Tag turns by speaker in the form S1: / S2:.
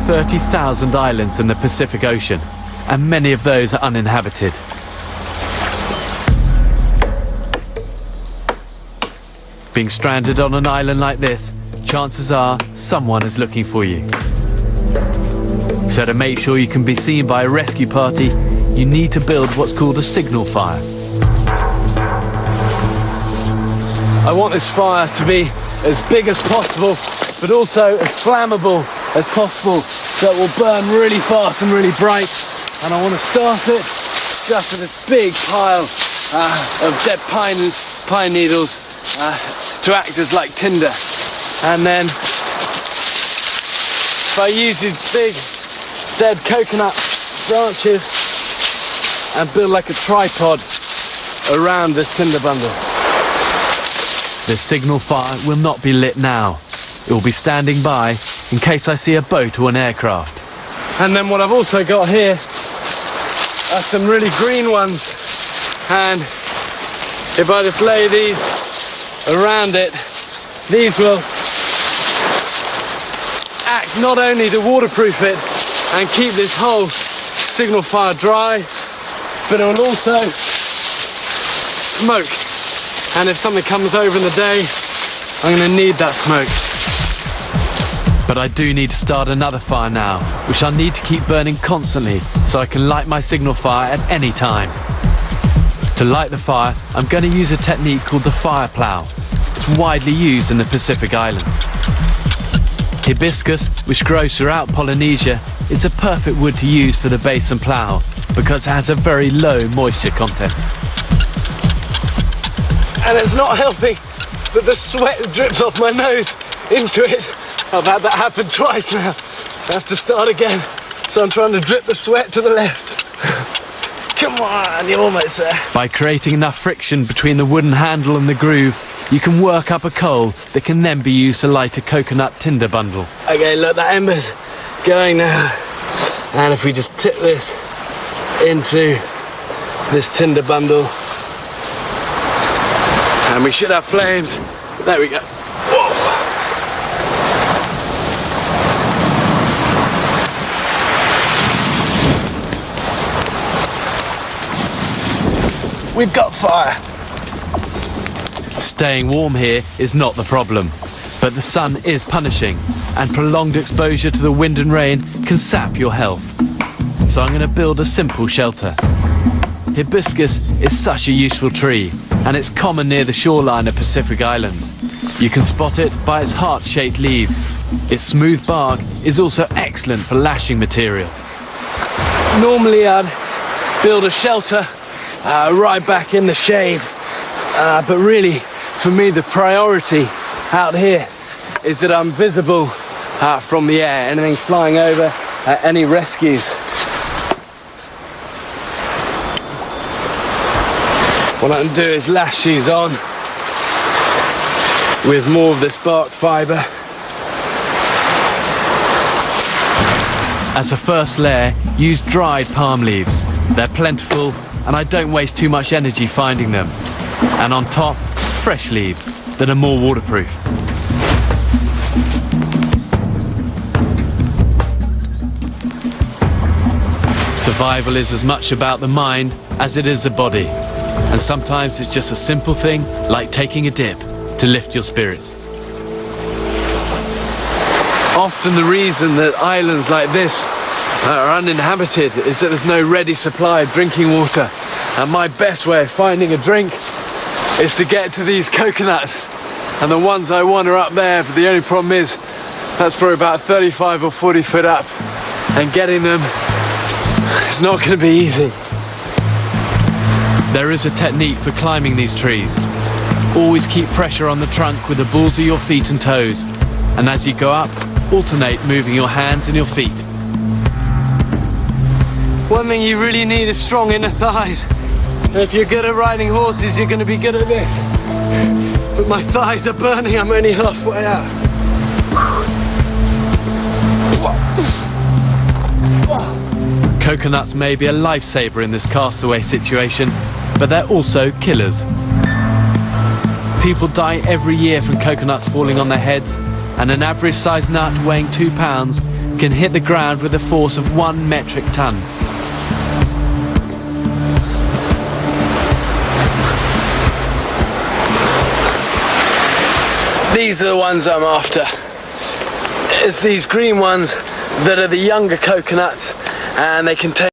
S1: 30,000 islands in the Pacific Ocean, and many of those are uninhabited. Being stranded on an island like this, chances are someone is looking for you. So to make sure you can be seen by a rescue party, you need to build what's called a signal fire. I want this fire to be as big as possible, but also as flammable as possible, so it will burn really fast and really bright. And I want to start it just with this big pile of dead pine needles to act as like tinder. And then if I use these big dead coconut branches and build like a tripod around this tinder bundle. This signal fire will not be lit now. It will be standing by in case I see a boat or an aircraft. And then what I've also got here are some really green ones, and if I just lay these around it, these will act not only to waterproof it and keep this whole signal fire dry, but it will also smoke. And if something comes over in the day, I'm going to need that smoke. But I do need to start another fire now, which I need to keep burning constantly so I can light my signal fire at any time. To light the fire, I'm going to use a technique called the fire plough. It's widely used in the Pacific Islands. Hibiscus, which grows throughout Polynesia, is a perfect wood to use for the basin plough because it has a very low moisture content. And it's not helping that the sweat drips off my nose into it. I've had that happen twice now. I have to start again. So I'm trying to drip the sweat to the left. Come on, you're almost there. By creating enough friction between the wooden handle and the groove, you can work up a coal that can then be used to light a coconut tinder bundle. Okay, look, that ember's going now. And if we just tip this into this tinder bundle, and we should have flames. There we go. Whoa. We've got fire. Staying warm here is not the problem, but the sun is punishing, and prolonged exposure to the wind and rain can sap your health. So I'm going to build a simple shelter. Hibiscus is such a useful tree, and it's common near the shoreline of Pacific Islands. You can spot it by its heart-shaped leaves. Its smooth bark is also excellent for lashing material. Normally I'd build a shelter right back in the shade, but really for me the priority out here is that I'm visible from the air. Anything flying over, any rescues. What I'm going to do is lash these on with more of this bark fibre. As a first layer, use dried palm leaves. They're plentiful and I don't waste too much energy finding them. And on top, fresh leaves that are more waterproof. Survival is as much about the mind as it is the body. And sometimes it's just a simple thing, like taking a dip, to lift your spirits. Often the reason that islands like this are uninhabited is that there's no ready supply of drinking water. And my best way of finding a drink is to get to these coconuts. And the ones I want are up there, but the only problem is that's probably about 35 or 40 foot up. And getting them is not going to be easy. There is a technique for climbing these trees. Always keep pressure on the trunk with the balls of your feet and toes. And as you go up, alternate moving your hands and your feet. One thing you really need is strong inner thighs. And if you're good at riding horses, you're going to be good at this. But my thighs are burning, I'm only halfway out. Coconuts may be a lifesaver in this castaway situation, but they're also killers. People die every year from coconuts falling on their heads, and an average sized nut weighing 2 pounds can hit the ground with a force of 1 metric ton.
S2: These are the ones I'm after. It's these green ones that are the younger coconuts, and they contain